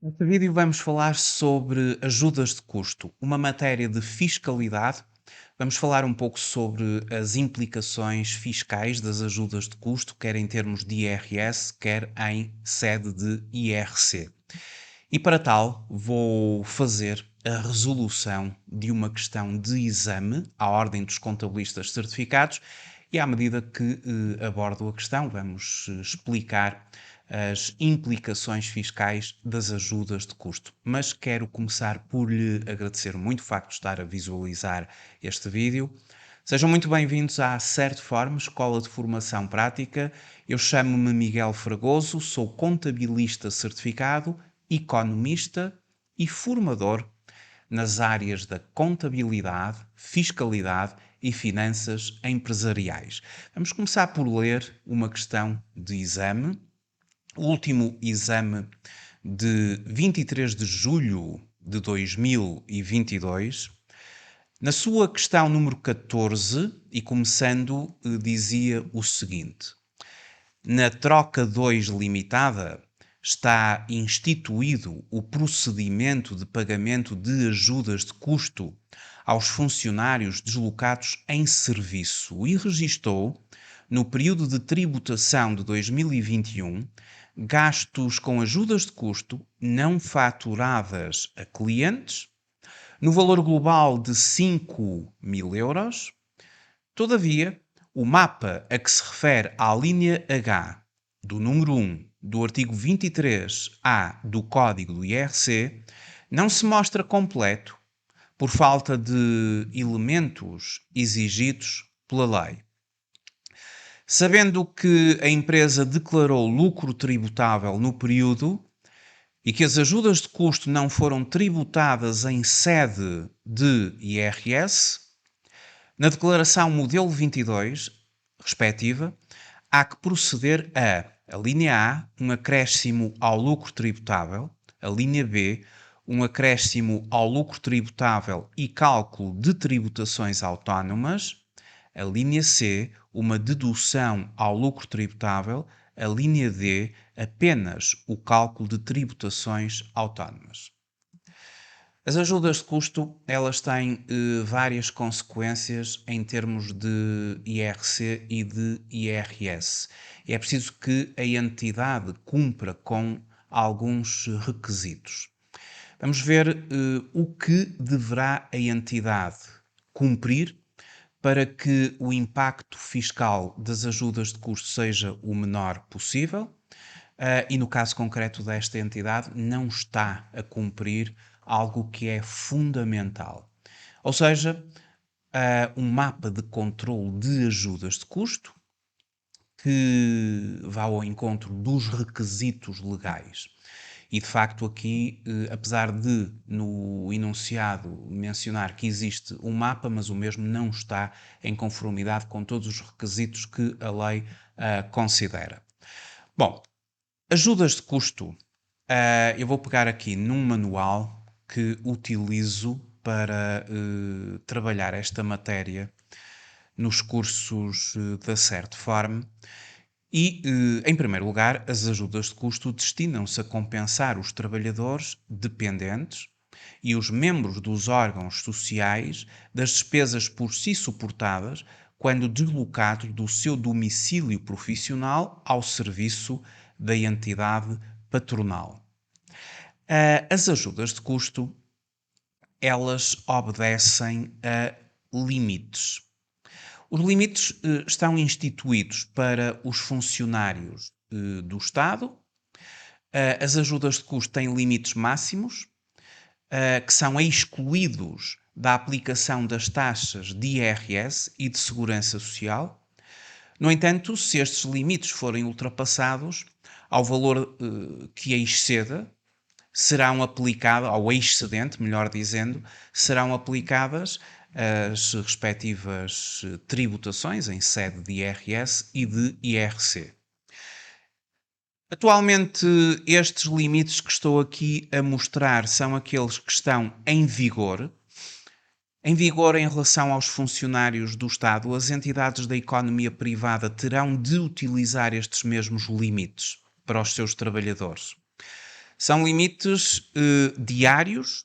Neste vídeo vamos falar sobre ajudas de custo, uma matéria de fiscalidade. Vamos falar um pouco sobre as implicações fiscais das ajudas de custo, quer em termos de IRS, quer em sede de IRC. E para tal, vou fazer a resolução de uma questão de exame à Ordem dos Contabilistas Certificados e, à medida que abordo a questão, vamos explicar as implicações fiscais das ajudas de custo. Mas quero começar por lhe agradecer muito o facto de estar a visualizar este vídeo. Sejam muito bem-vindos à Certform, Escola de Formação Prática. Eu chamo-me Miguel Fragoso, sou contabilista certificado, economista e formador nas áreas da contabilidade, fiscalidade e finanças empresariais. Vamos começar por ler uma questão de exame. O último exame de 23 de julho de 2022. Na sua questão número 14, e começando, dizia o seguinte: na troca 2 limitada, está instituído o procedimento de pagamento de ajudas de custo aos funcionários deslocados em serviço e registou, no período de tributação de 2021, gastos com ajudas de custo não faturadas a clientes, no valor global de 5.000 euros. Todavia, o mapa a que se refere à linha H do número 1 do artigo 23A do Código do IRC não se mostra completo por falta de elementos exigidos pela lei. Sabendo que a empresa declarou lucro tributável no período e que as ajudas de custo não foram tributadas em sede de IRS, na declaração modelo 22, respectiva, há que proceder a linha A, um acréscimo ao lucro tributável, a linha B, um acréscimo ao lucro tributável e cálculo de tributações autónomas, a linha C, uma dedução ao lucro tributável, a linha D, apenas o cálculo de tributações autónomas. As ajudas de custo, elas têm várias consequências em termos de IRC e de IRS. É preciso que a entidade cumpra com alguns requisitos. Vamos ver o que deverá a entidade cumprir para que o impacto fiscal das ajudas de custo seja o menor possível. E no caso concreto desta entidade, não está a cumprir algo que é fundamental. Ou seja, um mapa de controle de ajudas de custo que vá ao encontro dos requisitos legais. E de facto aqui, apesar de no enunciado mencionar que existe um mapa, mas o mesmo não está em conformidade com todos os requisitos que a lei considera. Bom, ajudas de custo. Eu vou pegar aqui num manual que utilizo para trabalhar esta matéria nos cursos da Certform. E, em primeiro lugar, as ajudas de custo destinam-se a compensar os trabalhadores dependentes e os membros dos órgãos sociais das despesas por si suportadas quando deslocados do seu domicílio profissional ao serviço da entidade patronal. As ajudas de custo, elas obedecem a limites. Os limites estão instituídos para os funcionários do Estado. As ajudas de custo têm limites máximos, que são excluídos da aplicação das taxas de IRS e de Segurança Social. No entanto, se estes limites forem ultrapassados, ao valor que exceda, serão aplicadas, ao excedente, melhor dizendo, serão aplicadas as respectivas tributações em sede de IRS e de IRC. Atualmente, estes limites que estou aqui a mostrar são aqueles que estão em vigor. Em vigor em relação aos funcionários do Estado, as entidades da economia privada terão de utilizar estes mesmos limites para os seus trabalhadores. São limites diários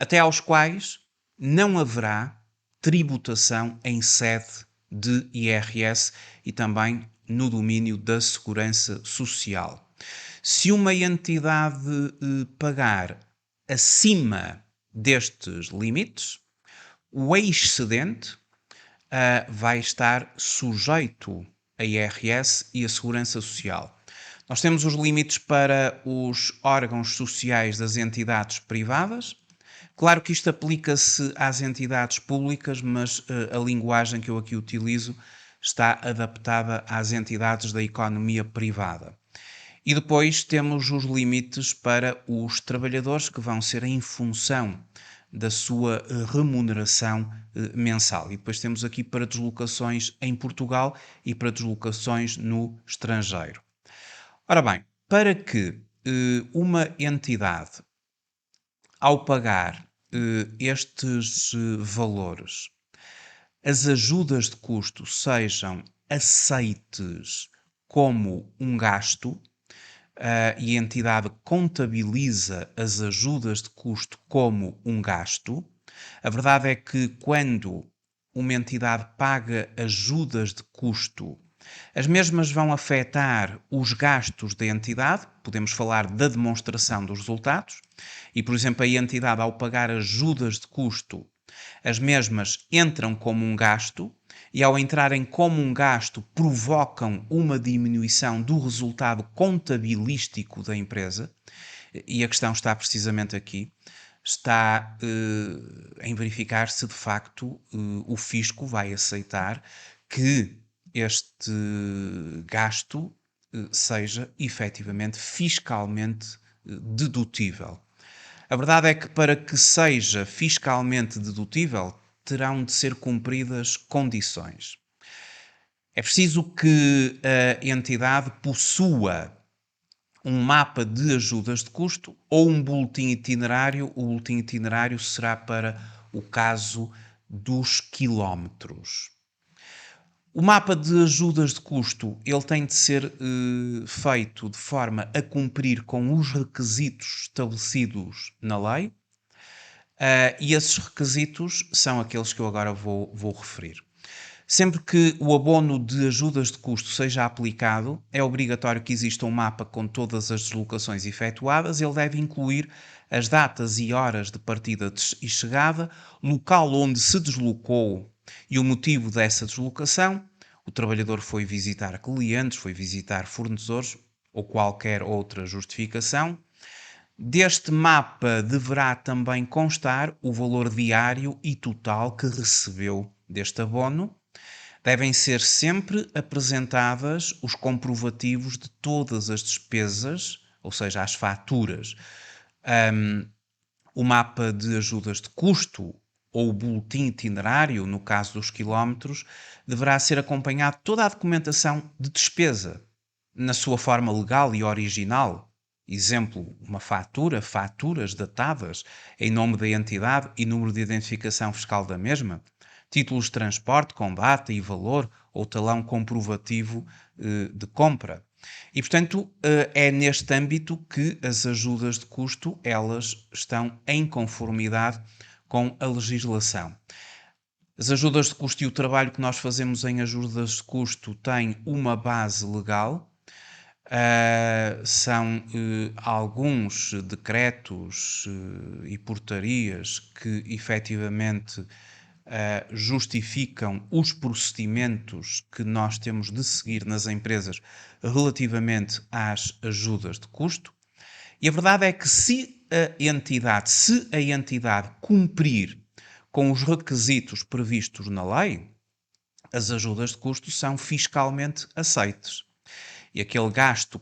até aos quais não haverá tributação em sede de IRS e também no domínio da segurança social. Se uma entidade pagar acima destes limites, o excedente vai estar sujeito a IRS e a Segurança Social. Nós temos os limites para os órgãos sociais das entidades privadas. Claro que isto aplica-se às entidades públicas, mas a linguagem que eu aqui utilizo está adaptada às entidades da economia privada. E depois temos os limites para os trabalhadores que vão ser em função da sua remuneração mensal. E depois temos aqui para deslocações em Portugal e para deslocações no estrangeiro. Ora bem, para que uma entidade, ao pagar estes valores, as ajudas de custo sejam aceites como um gasto, e a entidade contabiliza as ajudas de custo como um gasto. A verdade é que quando uma entidade paga ajudas de custo, as mesmas vão afetar os gastos da entidade, podemos falar da demonstração dos resultados, e, por exemplo, a entidade, ao pagar ajudas de custo, as mesmas entram como um gasto, e ao entrarem como um gasto provocam uma diminuição do resultado contabilístico da empresa, e a questão está precisamente aqui, está em verificar se de facto o fisco vai aceitar que este gasto seja efetivamente fiscalmente dedutível. A verdade é que para que seja fiscalmente dedutível, terão de ser cumpridas condições. É preciso que a entidade possua um mapa de ajudas de custo ou um boletim itinerário. O boletim itinerário será para o caso dos quilómetros. O mapa de ajudas de custo ele tem de ser feito de forma a cumprir com os requisitos estabelecidos na lei, e esses requisitos são aqueles que eu agora vou referir. Sempre que o abono de ajudas de custo seja aplicado, é obrigatório que exista um mapa com todas as deslocações efetuadas. Ele deve incluir as datas e horas de partida e chegada, local onde se deslocou e o motivo dessa deslocação. O trabalhador foi visitar clientes, foi visitar fornecedores ou qualquer outra justificação. Deste mapa deverá também constar o valor diário e total que recebeu deste abono. Devem ser sempre apresentadas os comprovativos de todas as despesas, ou seja, as faturas. O mapa de ajudas de custo ou o boletim itinerário, no caso dos quilómetros, deverá ser acompanhado de toda a documentação de despesa, na sua forma legal e original. Exemplo, uma fatura, faturas datadas em nome da entidade e número de identificação fiscal da mesma, títulos de transporte com data e valor ou talão comprovativo de compra. E, portanto, é neste âmbito que as ajudas de custo, elas estão em conformidade com a legislação. As ajudas de custo e o trabalho que nós fazemos em ajudas de custo têm uma base legal. São alguns decretos e portarias que efetivamente justificam os procedimentos que nós temos de seguir nas empresas relativamente às ajudas de custo. E a verdade é que se a entidade cumprir com os requisitos previstos na lei, as ajudas de custo são fiscalmente aceites. E aquele gasto,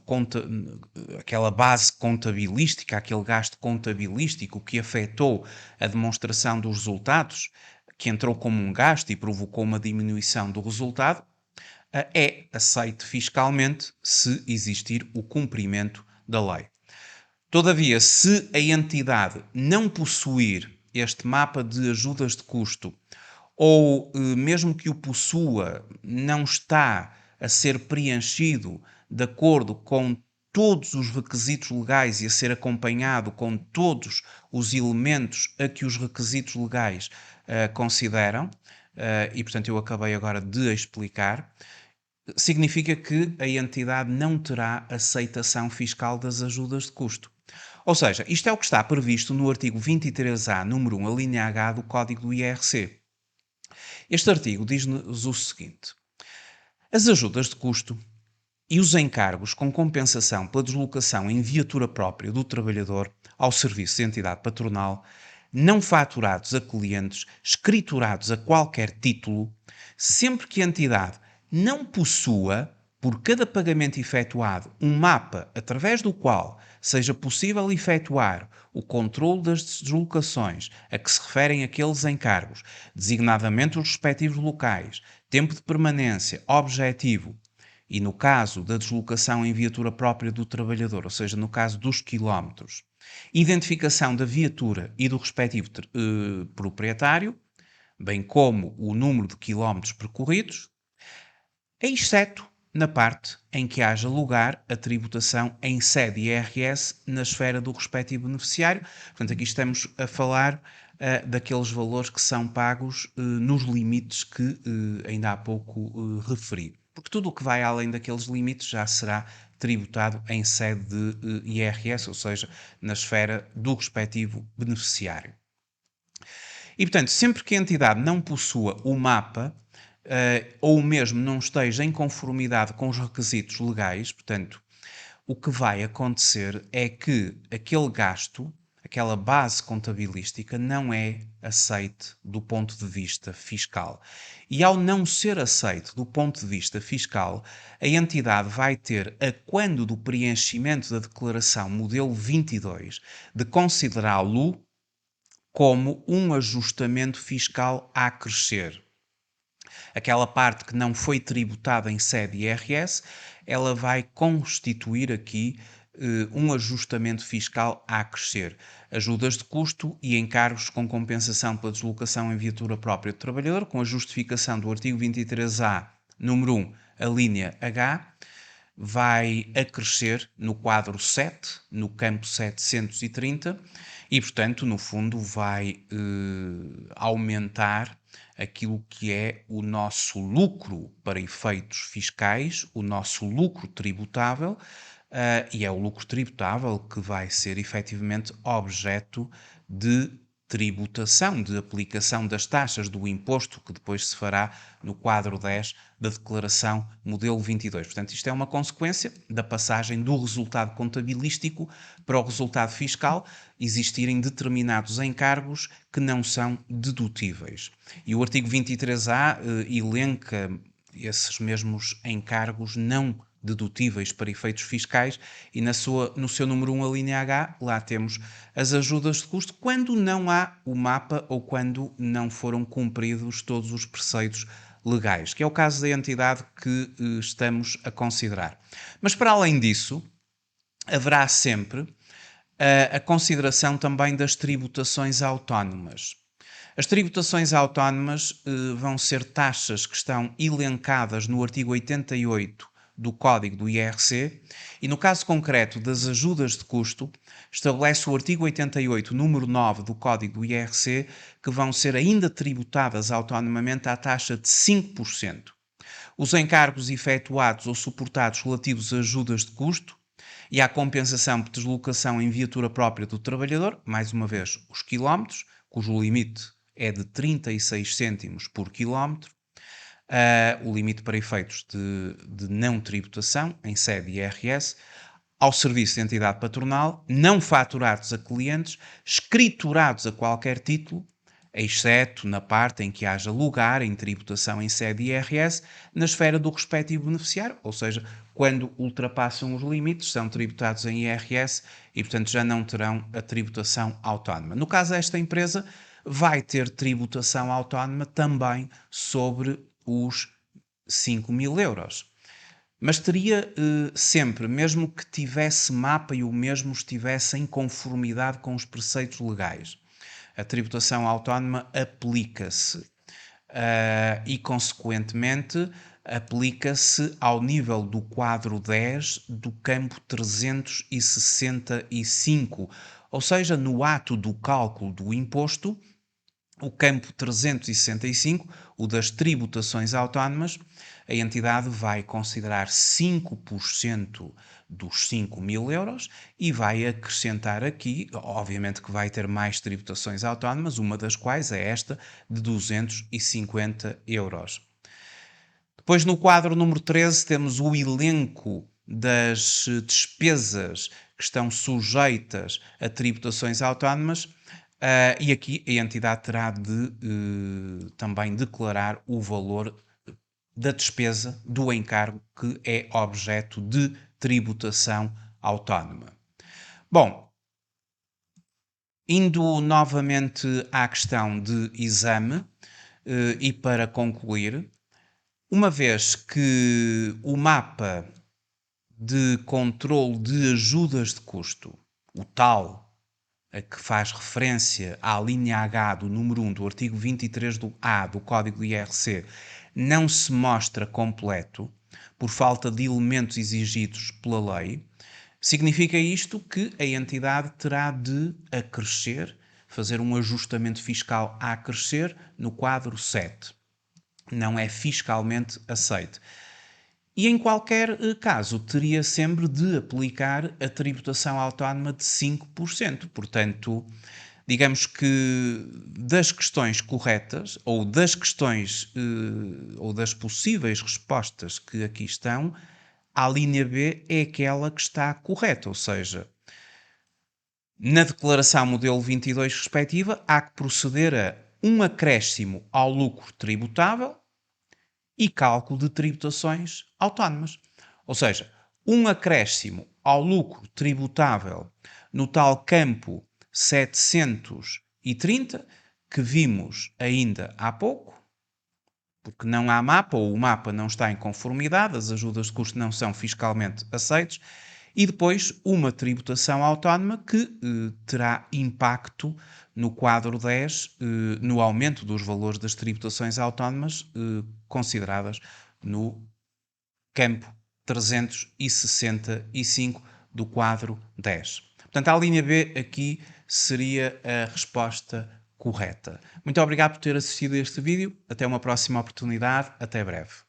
aquela base contabilística, aquele gasto contabilístico que afetou a demonstração dos resultados, que entrou como um gasto e provocou uma diminuição do resultado, é aceite fiscalmente se existir o cumprimento da lei. Todavia, se a entidade não possuir este mapa de ajudas de custo, ou mesmo que o possua, não está a ser preenchido de acordo com todos os requisitos legais e a ser acompanhado com todos os elementos a que os requisitos legais consideram, e portanto eu acabei agora de explicar, significa que a entidade não terá aceitação fiscal das ajudas de custo. Ou seja, isto é o que está previsto no artigo 23A, número 1, a linha H do Código do IRC. Este artigo diz-nos o seguinte: as ajudas de custo e os encargos com compensação pela deslocação em viatura própria do trabalhador ao serviço de entidade patronal, não faturados a clientes, escriturados a qualquer título, sempre que a entidade não possua, por cada pagamento efetuado, um mapa através do qual seja possível efetuar o controle das deslocações a que se referem aqueles encargos, designadamente os respectivos locais, tempo de permanência, objetivo, e no caso da deslocação em viatura própria do trabalhador, ou seja, no caso dos quilómetros, identificação da viatura e do respectivo proprietário, bem como o número de quilómetros percorridos, exceto na parte em que haja lugar a tributação em sede IRS na esfera do respectivo beneficiário. Portanto, aqui estamos a falar daqueles valores que são pagos nos limites que ainda há pouco referi. Porque tudo o que vai além daqueles limites já será tributado em sede de IRS, ou seja, na esfera do respectivo beneficiário. E, portanto, sempre que a entidade não possua o mapa, ou mesmo não esteja em conformidade com os requisitos legais, portanto, o que vai acontecer é que aquele gasto, aquela base contabilística, não é aceite do ponto de vista fiscal. E ao não ser aceite do ponto de vista fiscal, a entidade vai ter, a quando do preenchimento da declaração modelo 22, de considerá-lo como um ajustamento fiscal a crescer. Aquela parte que não foi tributada em sede IRS, ela vai constituir aqui um ajustamento fiscal a crescer. Ajudas de custo e encargos com compensação pela deslocação em viatura própria do trabalhador, com a justificação do artigo 23A, número 1, a linha H, vai acrescer no quadro 7, no campo 730, e, portanto, no fundo, vai aumentar aquilo que é o nosso lucro para efeitos fiscais, o nosso lucro tributável, e é o lucro tributável que vai ser efetivamente objeto de tributação, de aplicação das taxas do imposto que depois se fará no quadro 10 da declaração modelo 22. Portanto, isto é uma consequência da passagem do resultado contabilístico para o resultado fiscal, existirem determinados encargos que não são dedutíveis. E o artigo 23A elenca esses mesmos encargos não dedutíveis para efeitos fiscais e no seu número 1, a linha H, lá temos as ajudas de custo quando não há o mapa ou quando não foram cumpridos todos os preceitos legais, que é o caso da entidade que estamos a considerar. Mas para além disso, haverá sempre a consideração também das tributações autónomas. As tributações autónomas vão ser taxas que estão elencadas no artigo 88 do Código do IRC e, no caso concreto das ajudas de custo, estabelece o artigo 88, número 9 do Código do IRC, que vão ser ainda tributadas autonomamente à taxa de 5%. Os encargos efetuados ou suportados relativos a ajudas de custo e à compensação por deslocação em viatura própria do trabalhador, mais uma vez, os quilómetros, cujo limite é de 36 cêntimos por quilómetro, o limite para efeitos de não tributação em sede IRS, ao serviço de entidade patronal, não faturados a clientes, escriturados a qualquer título, exceto na parte em que haja lugar em tributação em sede IRS, na esfera do respectivo beneficiário, ou seja, quando ultrapassam os limites, são tributados em IRS e, portanto, já não terão a tributação autónoma. No caso desta empresa, vai ter tributação autónoma também sobre os 5.000 euros. Mas teria sempre, mesmo que tivesse mapa e o mesmo estivesse em conformidade com os preceitos legais, a tributação autónoma aplica-se e, consequentemente, aplica-se ao nível do quadro 10 do campo 365, ou seja, no ato do cálculo do imposto, o campo 365, o das tributações autónomas, a entidade vai considerar 5% dos 5.000 euros e vai acrescentar aqui, obviamente que vai ter mais tributações autónomas, uma das quais é esta de 250 euros. Depois, no quadro número 13, temos o elenco das despesas que estão sujeitas a tributações autónomas. E aqui a entidade terá de também declarar o valor da despesa do encargo que é objeto de tributação autónoma. Bom, indo novamente à questão de exame, e para concluir, uma vez que o mapa de controle de ajudas de custo, o tal a que faz referência à linha H do número 1 do artigo 23 do A do Código de IRC, não se mostra completo por falta de elementos exigidos pela lei, significa isto que a entidade terá de acrescer, fazer um ajustamento fiscal a acrescer no quadro 7. Não é fiscalmente aceite. E em qualquer caso, teria sempre de aplicar a tributação autónoma de 5%. Portanto, digamos que das questões corretas, ou das questões, ou das possíveis respostas que aqui estão, a linha B é aquela que está correta, ou seja, na declaração modelo 22 respectiva, há que proceder a um acréscimo ao lucro tributável e cálculo de tributações autónomas. Ou seja, um acréscimo ao lucro tributável no tal campo 730 que vimos ainda há pouco, porque não há mapa ou o mapa não está em conformidade, as ajudas de custo não são fiscalmente aceites, e depois uma tributação autónoma que terá impacto no quadro 10, no aumento dos valores das tributações autónomas consideradas no campo 365 do quadro 10. Portanto, a linha B aqui seria a resposta correta. Muito obrigado por ter assistido a este vídeo. Até uma próxima oportunidade. Até breve.